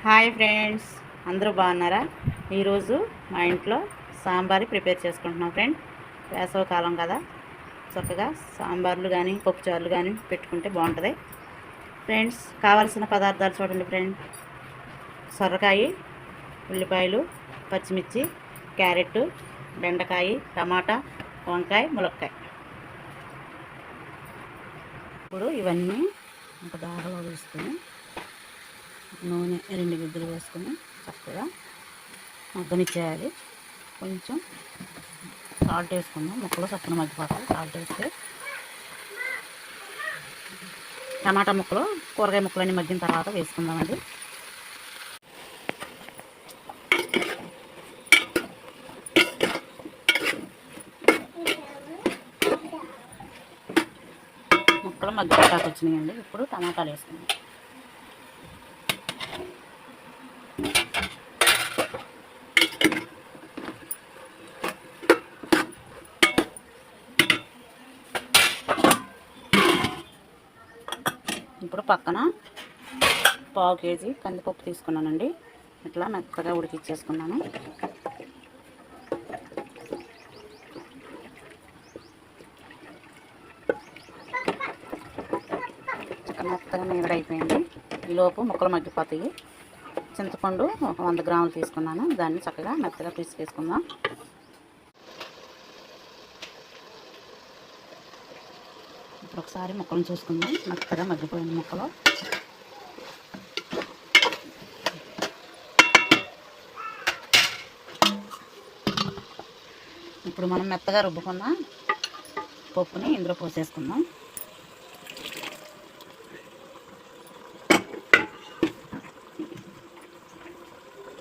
Hi friends, అందరూ బాగున్నారా? ఈరోజు మా ఇంట్లో సాంబార్ ప్రిపేర్ చేసుకుంటున్నాం ఫ్రెండ్. వేసవికాలం కదా, చక్కగా సాంబార్లు కానీ పప్పుచారులు కానీ పెట్టుకుంటే బాగుంటుంది ఫ్రెండ్స్. కావాల్సిన పదార్థాలు చూడండి ఫ్రెండ్. సొరకాయ, ఉల్లిపాయలు, పచ్చిమిర్చి, క్యారెట్, బెండకాయ, టమాటా, వంకాయ, ములక్కాయ. ఇప్పుడు ఇవన్నీ ఒక దారలో వేసుకొని నూనె 2 గిద్దలు వేసుకొని చక్కగా మగ్గనిచ్చేయాలి. కొంచెం సాల్ట్ వేసుకుందాం, ముక్కలు చక్కగా మగ్గిపోతాయి. సాల్ట్ వేస్తే టమాటా ముక్కలు, కూరగాయ ముక్కలన్నీ మగ్గిన తర్వాత వేసుకుందామండి. ముక్కలు మగ్గిపోతాకు వచ్చినాయండి. ఇప్పుడు టమాటాలు వేసుకుందాం. ఇప్పుడు పక్కన 1/2 కేజీ కందిపప్పు తీసుకున్నానండి. ఇట్లా మెత్తగా ఉడికిచ్చేసుకున్నాను. మెత్తగా నీడైపోయింది. ఈలోపు ముక్కలు మగ్గిపోతాయి. చింతపండు 100 గ్రాములు తీసుకున్నాను. దాన్ని చక్కగా మెత్తగా పిసికేసుకుందాం. ఇప్పుడు ఒకసారి ముక్కలను చూసుకుందాం. మెత్తగా మగ్గిపోయింది ముక్కలు. ఇప్పుడు మనం మెత్తగా రుబ్బుకున్న పప్పుని ఇందులో పోసేసుకుందాం.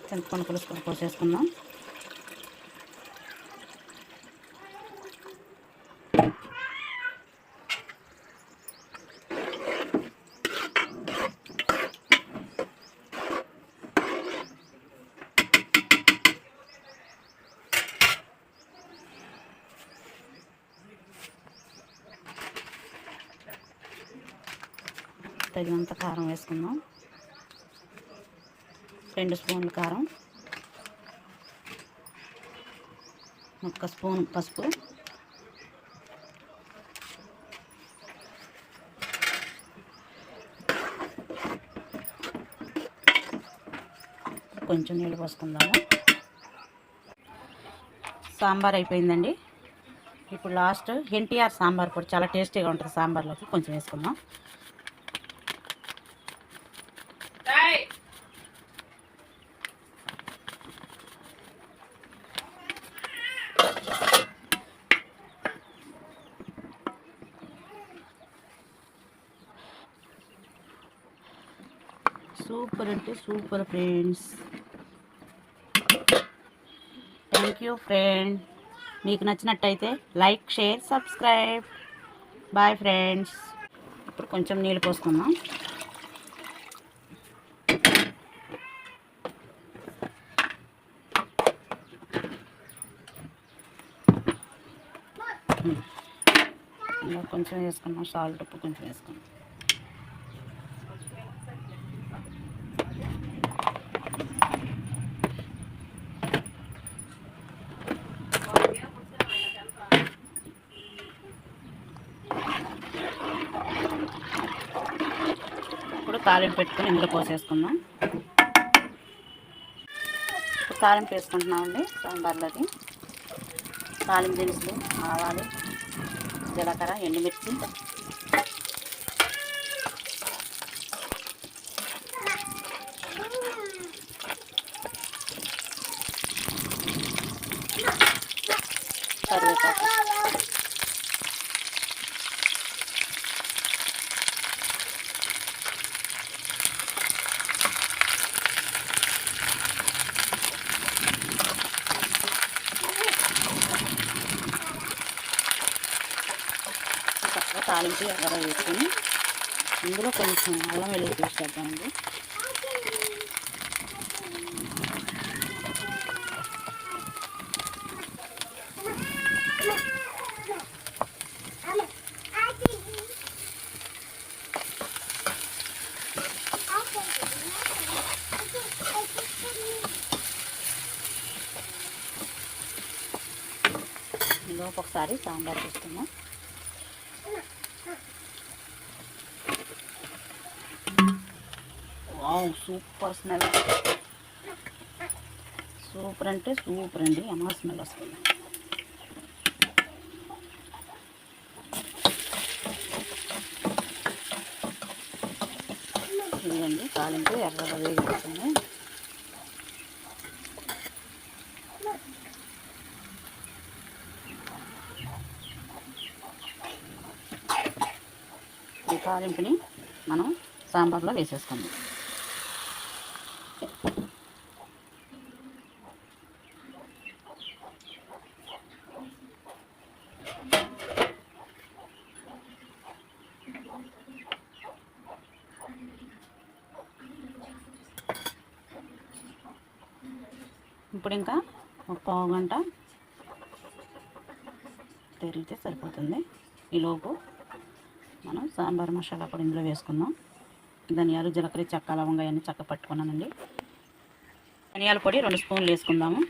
చింతపండు పులుసు పోసేసుకుందాం. తగినంత కారం వేసుకుందాం. 2 స్పూన్లు కారం, 1 స్పూన్ పసుపు, కొంచెం నీళ్ళు పోసుకుందాము. సాంబార్ అయిపోయిందండి. ఇప్పుడు లాస్ట్ ఎన్టీఆర్ సాంబార్ పొడి చాలా టేస్టీగా ఉంటుంది. సాంబార్లోకి కొంచెం వేసుకుందాం. సూపర్ అంటే super friends. Thank you friend. మీకు నచ్చినట్టయితే like, share, subscribe. Bye friends. ఇప్పుడు కొంచెం నీళ్ళు పోసుకుందాం. కొంచెం వేసుకున్నాం. సాల్ట్, ఉప్పు కొంచెం వేసుకున్నాం. ఇప్పుడు తాలింపు పెట్టుకొని ఇందులో పోసేసుకుందాం. ఇప్పుడు తాలింపు వేసుకుంటున్నామండి సాంబార్లోకి. తాలింపు దినుసులు, ఆవాలు, జీలకర్ర, ఎండుమిర్చి, కరివేపాకు, తాలింపు ఎర్రగా వేసుకొని ఇందులో కొంచెం అల్లం వెల్లుల్లి పేస్ట్ చేద్దామండి. ఈలోపు ఒకసారి సాంబార్ చూస్తున్నాం. Wow, super smell. సూపర్ అంటే సూపర్ అండి. అమ్మ స్మెల్ వస్తుంది. ఇదండి తాలింపు ఎర్రగా వేగిపోతుంది. ఈ తాలింపుని మనం సాంబార్లో వేసేసుకుందాం. ఇప్పుడు ఇంకా ఒక పావు గంట తిరిగితే సరిపోతుంది. ఈలోపు మనం సాంబార్ మసాలా పొడి ఇందులో వేసుకుందాం. ధనియాలు, జీలకర్ర, చెక్క, లవంగా అన్నీ చక్క పట్టుకున్నానండి. ధనియాల పొడి 2 స్పూన్లు వేసుకుందాము.